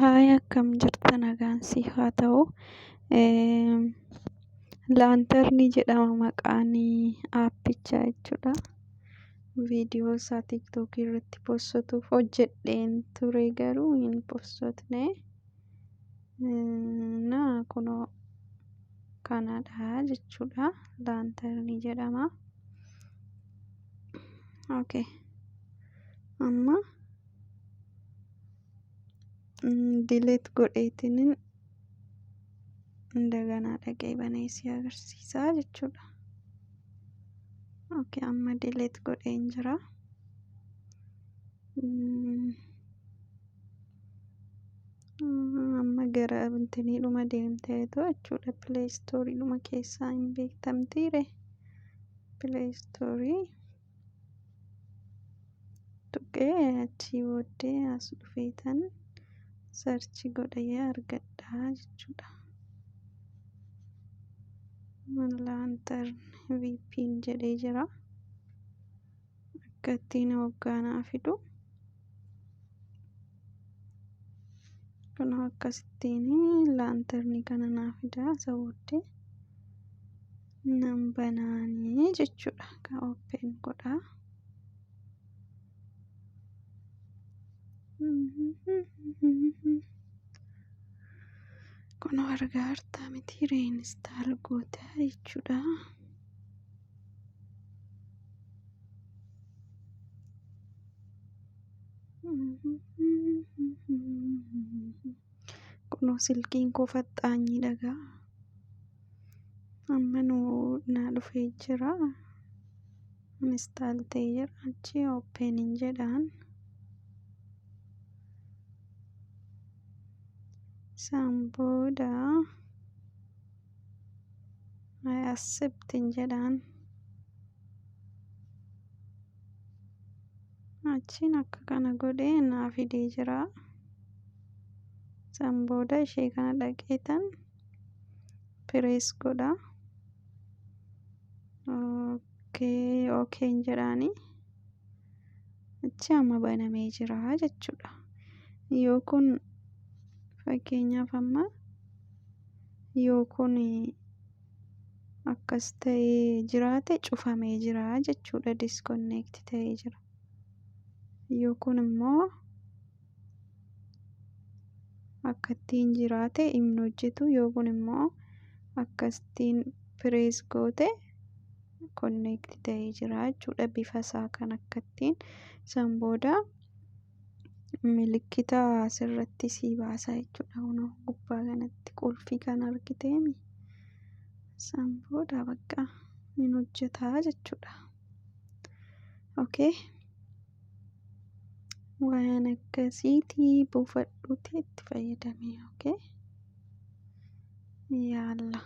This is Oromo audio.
Haay akkam jirta nagaan siif haa ta'u. Laantarni jedhama maqaan aappichaa jechuudha. Viidiyoo isaa tiiktookii irratti poostatuuf hojjedheen ture garuu hin poostotne. Kunoo kanadha jechuudha. Laantarni jedhama. Amma dileet godheetiniin እንደገና dhaqee banee si agarsiisaa jechuudha. Amma dileet godheen jira. Amma gara bintaniidhuma deemteetoo jechuudha. Pileestooriidhuma keessaa hin beektamtiire. Pileestoorii tuqee achii booddee as dhufeetan sarchi godhee argadhaa jechuudha. Laantarni VPN jedhee jira. Akka ittiin hogganaa fidu. Kun akkasittiin laantarni kana naa fidaa isa booddee nan banaanii jechuudha. Kan open godhaa. Kun argaa hartaa miti reinstaal gootaa jechuudha. Kunoo silkiin koo faxaanyii dhagaa. Amma na dhufee jira. Instaal ta'ee jira. Achi openin jedhaan. Isaan booda I accept jedhaan. Achiin akka kana godhee naa fidee jira. Isaan booda ishee kana dhaqeetan pirees godha. Okay jedhaani. Achi amma banamee jira jechuudha. Yoo kun fakkeenyaaf amma yoo kun akkas ta'ee jiraate cufamee jira jechuudha. Disconnect ta'ee jira. Yoo kun immoo akka ittiin jiraate hin hojjetu. Yoo kun immoo akkasittiin pirees goote connect ta'ee jira jechuudha. Bifa isaa kan akka ittiin isaan booda milikkita asirratti sii baasa jechuudha. Kunoo gubbaa kanatti qulfii kan argiteemi. Isaan booda bakka hin hojjetaa jechuudha. Waan akkasiitii buufadhuutii itti fayyadamee. Yaalla.